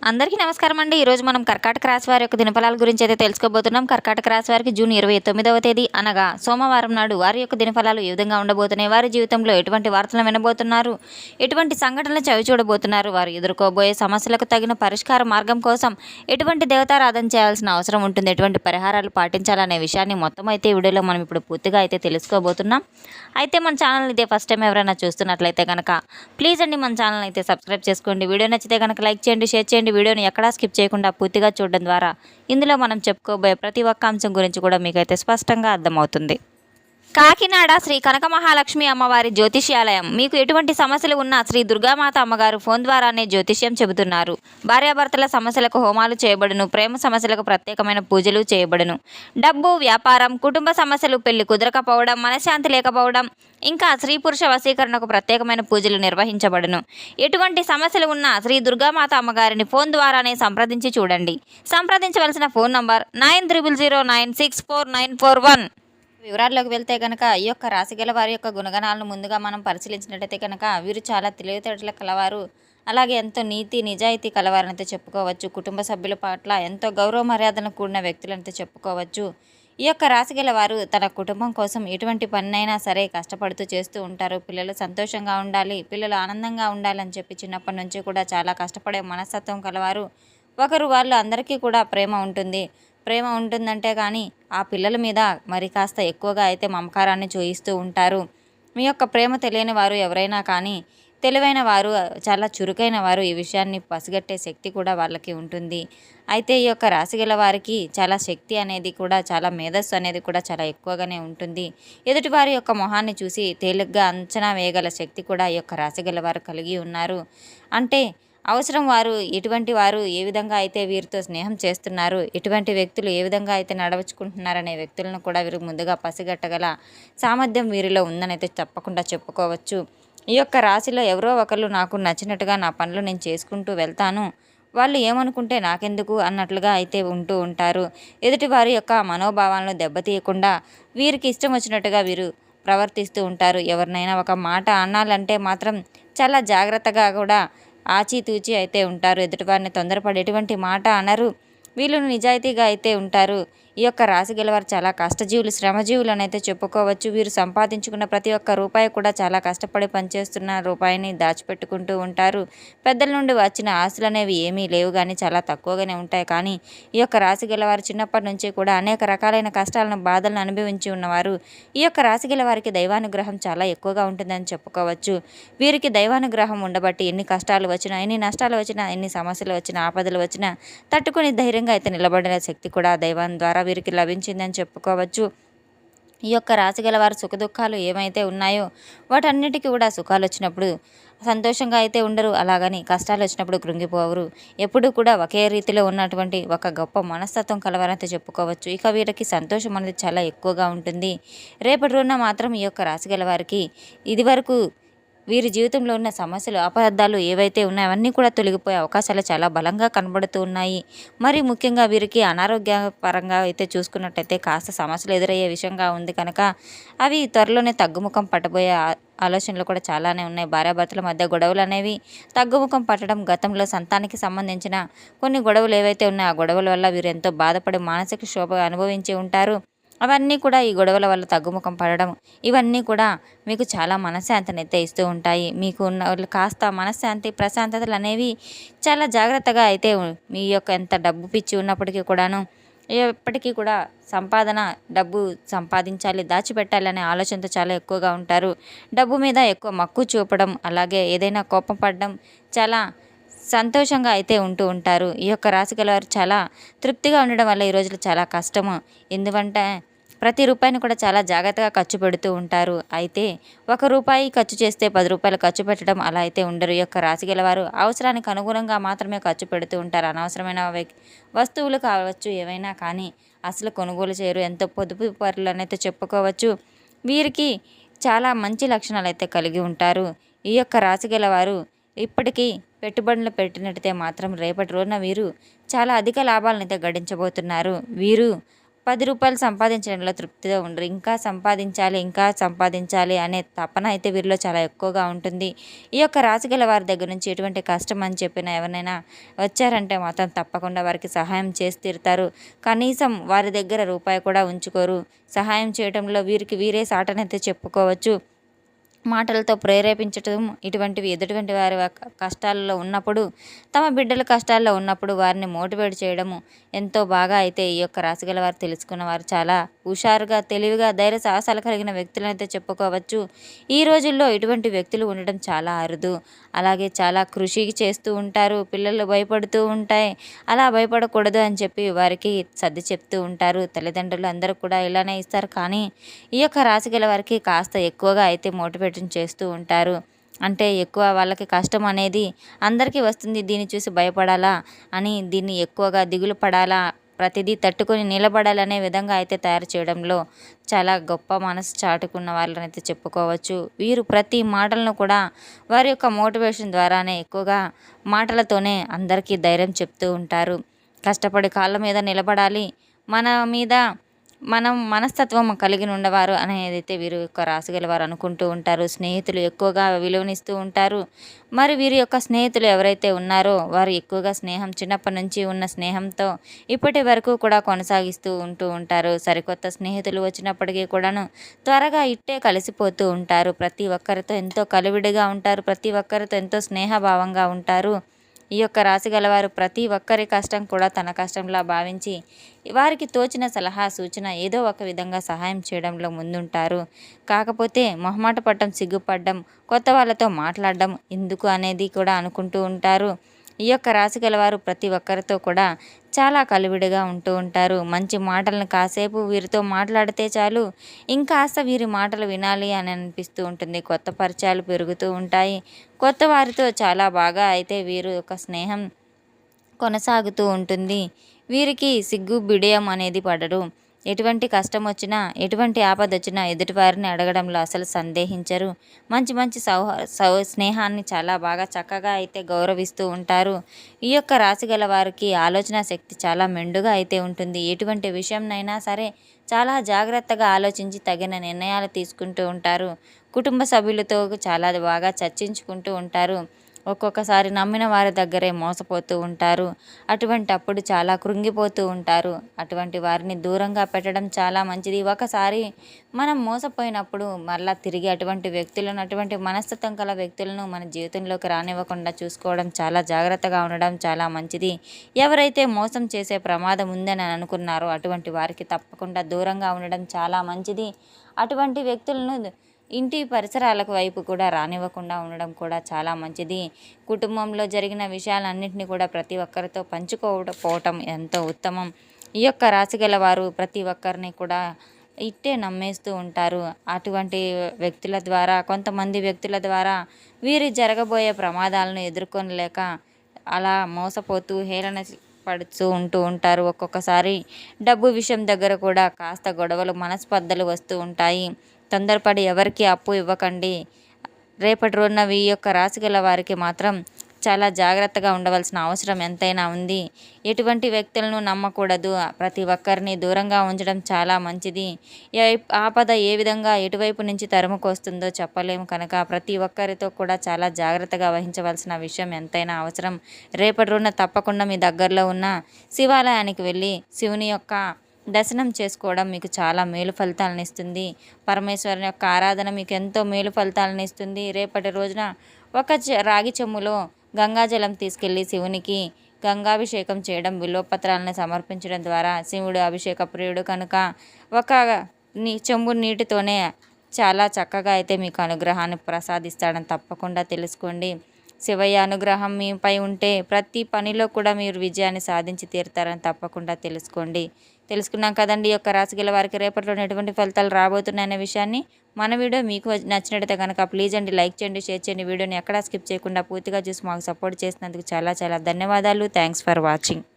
అందరికీ నమస్కారం అండి. ఈరోజు మనం కర్కాటక రాశి వారి యొక్క దినఫలాల గురించి అయితే తెలుసుకోబోతున్నాం. కర్కాటక రాశి వారికి జూన్ 29వ తేదీ అనగా సోమవారం నాడు వారి యొక్క దినఫలాలు ఏ విధంగా ఉండబోతున్నాయి, వారి జీవితంలో ఎటువంటి వార్తలు వినబోతున్నారు, ఎటువంటి సంఘటనలు చవి చూడబోతున్నారు, వారు ఎదుర్కోబోయే సమస్యలకు తగిన పరిష్కార మార్గం కోసం ఎటువంటి దేవతారాధన చేయాల్సిన అవసరం ఉంటుంది, ఎటువంటి పరిహారాలు పాటించాలనే విషయాన్ని మొత్తం అయితే ఈ వీడియోలో మనం ఇప్పుడు పూర్తిగా అయితే తెలుసుకోబోతున్నాం. అయితే మన ఛానల్ ఇదే ఫస్ట్ టైం ఎవరైనా చూస్తున్నట్లయితే కనుక ప్లీజ్ అండి మన ఛానల్ అయితే సబ్స్క్రైబ్ చేసుకోండి. వీడియో నచ్చితే కనుక లైక్ చేయండి, షేర్ చేయండి. వీడియోని ఎక్కడా స్కిప్ చేయకుండా పూర్తిగా చూడడం ద్వారా ఇందులో మనం చెప్పుకోబోయే ప్రతి ఒక్క అంశం గురించి కూడా మీకైతే స్పష్టంగా అర్థమవుతుంది. కాకినాడ శ్రీ కనక మహాలక్ష్మి అమ్మవారి జ్యోతిష్యాలయం. మీకు ఎటువంటి సమస్యలు ఉన్నా శ్రీ దుర్గామాత అమ్మగారు ఫోన్ ద్వారానే జ్యోతిష్యం చెబుతున్నారు. భార్యాభర్తల సమస్యలకు హోమాలు చేయబడును, ప్రేమ సమస్యలకు ప్రత్యేకమైన పూజలు చేయబడును, డబ్బు, వ్యాపారం, కుటుంబ సమస్యలు, పెళ్లి కుదరకపోవడం, మనశ్శాంతి లేకపోవడం, ఇంకా స్త్రీ పురుష వశీకరణకు ప్రత్యేకమైన పూజలు నిర్వహించబడును. ఎటువంటి సమస్యలు ఉన్నా శ్రీ దుర్గామాత అమ్మగారిని ఫోన్ ద్వారానే సంప్రదించి చూడండి. సంప్రదించవలసిన ఫోన్ నంబర్ 9000964941. వివరాల్లోకి వెళ్తే కనుక ఈ యొక్క రాశిగల వారి యొక్క గుణగణాలను ముందుగా మనం పరిశీలించినట్టయితే కనుక వీరు చాలా తెలివితేటల కలవారు, అలాగే ఎంతో నీతి నిజాయితీ కలవారనైతే చెప్పుకోవచ్చు. కుటుంబ సభ్యుల పట్ల ఎంతో గౌరవ మర్యాదను కూడిన వ్యక్తులనైతే చెప్పుకోవచ్చు. ఈ యొక్క రాశిగల వారు తన కుటుంబం కోసం ఎటువంటి పనినైనా సరే కష్టపడుతూ చేస్తూ ఉంటారు. పిల్లలు సంతోషంగా ఉండాలి, పిల్లలు ఆనందంగా ఉండాలని చెప్పి చిన్నప్పటి నుంచి కూడా చాలా కష్టపడే మనస్తత్వం కలవారు. ఒకరు వాళ్ళు అందరికీ కూడా ప్రేమ ఉంటుంది. ప్రేమ ఉంటుందంటే కానీ ఆ పిల్లల మీద మరి కాస్త ఎక్కువగా అయితే మమకారాన్ని చూయిస్తూ ఉంటారు. మీ యొక్క ప్రేమ తెలియని వారు ఎవరైనా కానీ తెలివైన వారు, చాలా చురుకైన వారు ఈ విషయాన్ని పసిగట్టే శక్తి కూడా వాళ్ళకి ఉంటుంది. అయితే ఈ యొక్క రాశిగల వారికి చాలా శక్తి అనేది కూడా, చాలా మేధస్సు అనేది కూడా చాలా ఎక్కువగానే ఉంటుంది. ఎదుటివారి యొక్క మొహాన్ని చూసి తేలిగ్గా అంచనా వేయగల శక్తి కూడా ఈ యొక్క రాశిగల వారు కలిగి ఉన్నారు. అంటే అవసరం వారు ఎటువంటి వారు ఏ విధంగా అయితే వీరితో స్నేహం చేస్తున్నారు, ఎటువంటి వ్యక్తులు ఏ విధంగా అయితే నడవచుకుంటున్నారనే వ్యక్తులను కూడా వీరు ముందుగా పసిగట్టగల సామర్థ్యం వీరిలో ఉందని అయితే తప్పకుండా చెప్పుకోవచ్చు. ఈ యొక్క రాశిలో ఎవరో ఒకళ్ళు నాకు నచ్చినట్టుగా నా పనులు నేను చేసుకుంటూ వెళ్తాను, వాళ్ళు ఏమనుకుంటే నాకెందుకు అన్నట్లుగా అయితే ఉంటూ ఉంటారు. ఎదుటి వారి యొక్క మనోభావాలను దెబ్బతీయకుండా వీరికి ఇష్టం వచ్చినట్టుగా వీరు ప్రవర్తిస్తూ ఉంటారు. ఎవరినైనా ఒక మాట అనాలంటే మాత్రం చాలా జాగ్రత్తగా కూడా ఆచితూచి అయితే ఉంటారు. ఎదుటివారిని తొందరపడి ఎటువంటి మాట అనరు. వీళ్ళు నిజాయితీగా అయితే ఉంటారు. ఈ యొక్క రాశి గలవారు చాలా కష్టజీవులు, శ్రమజీవులు అని అయితే చెప్పుకోవచ్చు. వీరు సంపాదించుకున్న ప్రతి ఒక్క రూపాయి కూడా చాలా కష్టపడి పనిచేస్తున్న రూపాయిని దాచిపెట్టుకుంటూ ఉంటారు. పెద్దల నుండి వచ్చిన ఆస్తులు అనేవి ఏమీ లేవు కానీ చాలా తక్కువగానే ఉంటాయి. కానీ ఈ యొక్క రాశి గలవారు చిన్నప్పటి నుంచి కూడా అనేక రకాలైన కష్టాలను, బాధలను అనుభవించి ఉన్నవారు. ఈ యొక్క రాశి గలవారికి దైవానుగ్రహం చాలా ఎక్కువగా ఉంటుందని చెప్పుకోవచ్చు. వీరికి దైవానుగ్రహం ఉండబట్టి ఎన్ని కష్టాలు వచ్చినా, ఎన్ని నష్టాలు వచ్చినా, ఎన్ని సమస్యలు వచ్చినా, ఆపదలు వచ్చినా తట్టుకుని ధైర్యంగా అయితే నిలబడిన శక్తి కూడా దైవం ద్వారా వీరికి లభించిందని చెప్పుకోవచ్చు. ఈ యొక్క రాశి గల వారు సుఖదుఖాలు ఏమైతే ఉన్నాయో వాటన్నిటికీ కూడా సుఖాలు వచ్చినప్పుడు సంతోషంగా అయితే ఉండరు, అలాగని కష్టాలు వచ్చినప్పుడు కృంగిపోవరు. ఎప్పుడూ కూడా ఒకే రీతిలో ఉన్నటువంటి ఒక గొప్ప మనస్తత్వం కలవారైతే చెప్పుకోవచ్చు. ఇక వీరికి సంతోషం అనేది చాలా ఎక్కువగా ఉంటుంది. రేపటి రోజున మాత్రం ఈ యొక్క రాశి గల వారికి ఇదివరకు వీరి జీవితంలో ఉన్న సమస్యలు, అపార్థాలు ఏవైతే ఉన్నాయో అవన్నీ కూడా తొలగిపోయే అవకాశాలు చాలా బలంగా కనబడుతూ ఉన్నాయి. మరి ముఖ్యంగా వీరికి అనారోగ్యపరంగా అయితే చూసుకున్నట్టయితే కాస్త సమస్యలు ఎదురయ్యే విషయంగా ఉంది కనుక అవి త్వరలోనే తగ్గుముఖం పట్టబోయే ఆలోచనలు కూడా చాలానే ఉన్నాయి. భార్యాభర్తల మధ్య గొడవలు అనేవి తగ్గుముఖం పట్టడం, గతంలో సంతానానికి సంబంధించిన కొన్ని గొడవలు ఏవైతే ఉన్నాయో ఆ గొడవల వల్ల వీరు ఎంతో బాధపడి మానసిక శోభ అనుభవించి ఉంటారు. అవన్నీ కూడా ఈ గొడవల వల్ల తగ్గుముఖం పడడం, ఇవన్నీ కూడా మీకు చాలా మనశ్శాంతిని అయితే ఇస్తూ ఉంటాయి. మీకు ఉన్న కాస్త మనశ్శాంతి, ప్రశాంతతలు అనేవి చాలా జాగ్రత్తగా అయితే మీ యొక్క ఎంత డబ్బు పిచ్చి ఉన్నప్పటికీ కూడాను ఎప్పటికీ కూడా సంపాదన, డబ్బు సంపాదించాలి, దాచిపెట్టాలి అనే ఆలోచనతో చాలా ఎక్కువగా ఉంటారు. డబ్బు మీద ఎక్కువ మక్కువ చూపడం, అలాగే ఏదైనా కోపం పడడం, చాలా సంతోషంగా అయితే ఉంటూ ఉంటారు. ఈ యొక్క రాశి గలవారు చాలా తృప్తిగా ఉండడం వల్ల ఈ రోజులు చాలా కష్టము. ఎందుకంటే ప్రతి రూపాయిని కూడా చాలా జాగ్రత్తగా ఖర్చు పెడుతూ ఉంటారు. అయితే ₹1 ఖర్చు చేస్తే ₹10 ఖర్చు పెట్టడం అలా అయితే ఉండరు. ఈ యొక్క రాశి గలవారు అవసరానికి అనుగుణంగా మాత్రమే ఖర్చు పెడుతూ ఉంటారు. అనవసరమైన వస్తువులు కావచ్చు ఏవైనా కానీ అసలు కొనుగోలు చేయరు. ఎంతో పొదుపు పరులు అయితే చెప్పుకోవచ్చు. వీరికి చాలా మంచి లక్షణాలు అయితే కలిగి ఉంటారు. ఈ యొక్క రాశి గలవారు ఇప్పటికీ పెట్టుబడులు పెట్టినట్టయితే మాత్రం రేపటి రోజున వీరు చాలా అధిక లాభాలను అయితే గడించబోతున్నారు. వీరు రూ. 10 సంపాదించడంలో తృప్తిగా ఉండరు. ఇంకా సంపాదించాలి, ఇంకా సంపాదించాలి అనే తపన అయితే వీరిలో చాలా ఎక్కువగా ఉంటుంది. ఈ యొక్క రాశి గల వారి దగ్గర నుంచి ఎటువంటి కష్టం అని చెప్పినా ఎవరినైనా వచ్చారంటే మాత్రం తప్పకుండా వారికి సహాయం చేసి తీరుతారు. కనీసం వారి దగ్గర రూపాయి కూడా ఉంచుకోరు. సహాయం చేయడంలో వీరికి వీరే సాటనైతే చెప్పుకోవచ్చు. మాటలతో ప్రేరేపించటం ఇటువంటివి ఎదుటివంటి వారి కష్టాల్లో ఉన్నప్పుడు, తమ బిడ్డలు కష్టాల్లో ఉన్నప్పుడు వారిని మోటివేట్ చేయడము ఎంతో బాగా అయితే ఈ యొక్క రాశిగల వారు తెలుసుకున్న వారు చాలా హుషారుగా, తెలివిగా, ధైర్య సాహసాలు కలిగిన వ్యక్తులనైతే చెప్పుకోవచ్చు. ఈ రోజుల్లో ఇటువంటి వ్యక్తులు ఉండడం చాలా అరుదు. అలాగే చాలా కృషి చేస్తూ ఉంటారు. పిల్లలు భయపడుతూ ఉంటాయి. అలా భయపడకూడదు అని చెప్పి వారికి సర్ది చెప్తూ ఉంటారు. తల్లిదండ్రులు అందరూ కూడా ఇలానే ఇస్తారు. కానీ ఈ యొక్క రాశి గల వారికి కాస్త ఎక్కువగా అయితే మోటివేషన్ చేస్తూ ఉంటారు. అంటే ఎక్కువ వాళ్ళకి కష్టం అనేది అందరికీ వస్తుంది. దీన్ని చూసి భయపడాలా అని, దీన్ని ఎక్కువగా దిగులు పడాలా, ప్రతిదీ తట్టుకొని నిలబడాలనే విధంగా అయితే తయారు చేయడంలో చాలా గొప్ప మనసు చాటుకున్న వాళ్ళనైతే చెప్పుకోవచ్చు. వీరు ప్రతి మాటలను కూడా వారి యొక్క మోటివేషన్ ద్వారానే ఎక్కువగా మాటలతోనే అందరికీ ధైర్యం చెప్తూ ఉంటారు. కష్టపడి కాళ్ళ మీద నిలబడాలి, మన మీద మనం మనస్తత్వం కలిగి ఉండవారు అనేదైతే వీరి యొక్క రాశిగల వారు అనుకుంటూ ఉంటారు. స్నేహితులు ఎక్కువగా విలువనిస్తూ ఉంటారు. మరి వీరి యొక్క స్నేహితులు ఎవరైతే ఉన్నారో వారు ఎక్కువగా స్నేహం చిన్నప్పటి నుంచి ఉన్న స్నేహంతో ఇప్పటి వరకు కూడా కొనసాగిస్తూ ఉంటారు. సరికొత్త స్నేహితులు వచ్చినప్పటికీ కూడాను త్వరగా ఇట్టే కలిసిపోతూ ఉంటారు. ప్రతి ఒక్కరితో ఎంతో కలివిడిగా ఉంటారు. ప్రతి ఒక్కరితో ఎంతో స్నేహభావంగా ఉంటారు. ఈ యొక్క రాశి గలవారు ప్రతి ఒక్కరి కష్టం కూడా తన కష్టంలా భావించి వారికి తోచిన సలహా సూచన ఏదో ఒక విధంగా సహాయం చేయడంలో ముందుంటారు. కాకపోతే మొహమాట పడడం, సిగ్గుపడడం, కొత్త వాళ్ళతో మాట్లాడడం ఎందుకు అనేది కూడా అనుకుంటూ ఉంటారు. ఈ యొక్క రాశి గలవారు ప్రతి ఒక్కరితో కూడా చాలా కలివిడిగా ఉంటూ ఉంటారు. మంచి మాటలను కాసేపు వీరితో మాట్లాడితే చాలు ఇంకాస్త వీరి మాటలు వినాలి అని అనిపిస్తూ ఉంటుంది. కొత్త పరిచయాలు పెరుగుతూ ఉంటాయి. కొత్త వారితో చాలా బాగా అయితే వీరు యొక్క స్నేహం కొనసాగుతూ ఉంటుంది. వీరికి సిగ్గు బిడియం అనేది పడరు. ఎటువంటి కష్టం వచ్చినా, ఎటువంటి ఆపద వచ్చినా ఎదుటివారిని అడగడంలో అసలు సందేహించరు. మంచి మంచి స్నేహాన్ని చాలా బాగా చక్కగా అయితే గౌరవిస్తూ ఉంటారు. ఈ యొక్క రాశి గల వారికి ఆలోచన శక్తి చాలా మెండుగా అయితే ఉంటుంది. ఎటువంటి విషయంనైనా సరే చాలా జాగ్రత్తగా ఆలోచించి తగిన నిర్ణయాలు తీసుకుంటూ ఉంటారు. కుటుంబ సభ్యులతో చాలా బాగా చర్చించుకుంటూ ఉంటారు. ఒక్కొక్కసారి నమ్మిన వారి దగ్గరే మోసపోతూ ఉంటారు. అప్పుడు చాలా కృంగిపోతూ ఉంటారు. అటువంటి వారిని దూరంగా పెట్టడం చాలా మంచిది. ఒకసారి మనం మోసపోయినప్పుడు మరలా తిరిగి అటువంటి వ్యక్తులను, అటువంటి మనస్తత్వం గల వ్యక్తులను మన జీవితంలోకి రానివ్వకుండా చూసుకోవడం, చాలా జాగ్రత్తగా ఉండడం చాలా మంచిది. ఎవరైతే మోసం చేసే ప్రమాదం ఉందని అనుకున్నారో అటువంటి వారికి తప్పకుండా దూరంగా ఉండడం చాలా మంచిది. అటువంటి వ్యక్తులను ఇంటి పరిసరాలకు వైపు కూడా రానివ్వకుండా ఉండడం కూడా చాలా మంచిది. కుటుంబంలో జరిగిన విషయాలన్నింటినీ కూడా ప్రతి ఒక్కరితో పంచుకోకపోవటం ఎంతో ఉత్తమం. ఈ యొక్క రాశి గల వారు ప్రతి ఒక్కరిని కూడా ఇట్టే నమ్మేస్తూ ఉంటారు. అటువంటి వ్యక్తుల ద్వారా, కొంతమంది వ్యక్తుల ద్వారా వీరి జరగబోయే ప్రమాదాలను ఎదుర్కొనలేక అలా మోసపోతూ హేళన పడుతూ ఉంటారు. ఒక్కొక్కసారి డబ్బు విషయం దగ్గర కూడా కాస్త గొడవలు, మనస్పర్ధలు వస్తూ ఉంటాయి. తొందరపడి ఎవరికి అప్పు ఇవ్వకండి. రేపటి రోజున ఈ యొక్క రాశి గల వారికి మాత్రం చాలా జాగ్రత్తగా ఉండవలసిన అవసరం ఎంతైనా ఉంది. ఎటువంటి వ్యక్తులను నమ్మకూడదు. ప్రతి ఒక్కరిని దూరంగా ఉంచడం చాలా మంచిది. ఆపద ఏ విధంగా ఎటువైపు నుంచి తరుముకొస్తుందో చెప్పలేము కనుక ప్రతి ఒక్కరితో కూడా చాలా జాగ్రత్తగా వహించవలసిన విషయం ఎంతైనా అవసరం. రేపటి రోజున తప్పకుండా మీ దగ్గరలో ఉన్న శివాలయానికి వెళ్ళి శివుని యొక్క దర్శనం చేసుకోవడం మీకు చాలా మేలు ఫలితాలను ఇస్తుంది. పరమేశ్వరుని యొక్క ఆరాధన మీకు ఎంతో మేలు ఫలితాలను ఇస్తుంది. రేపటి రోజున ఒక రాగి చెంబులో గంగాజలం తీసుకెళ్ళి శివునికి గంగాభిషేకం చేయడం, బిల్వపత్రాలను సమర్పించడం ద్వారా శివుడు అభిషేక ప్రియుడు కనుక ఒక చెంబు నీటితోనే చాలా చక్కగా అయితే మీకు అనుగ్రహాన్ని ప్రసాదిస్తాడని తప్పకుండా తెలుసుకోండి. శివయ్య అనుగ్రహం మీపై ఉంటే ప్రతి పనిలో కూడా మీరు విజయాన్ని సాధించి తీరుతారని తప్పకుండా తెలుసుకున్నాం కదండి. ఈ యొక్క రాశి గల వారికి రేపట్లో ఎటువంటి ఫలితాలు రాబోతున్నాయనే విషయాన్ని. మన వీడియో మీకు నచ్చినట్టయితే కనుక ప్లీజ్ అండి లైక్ చేయండి, షేర్ చేయండి. వీడియోని ఎక్కడా స్కిప్ చేయకుండా పూర్తిగా చూసి మాకు సపోర్ట్ చేసినందుకు చాలా చాలా ధన్యవాదాలు. Thanks for watching.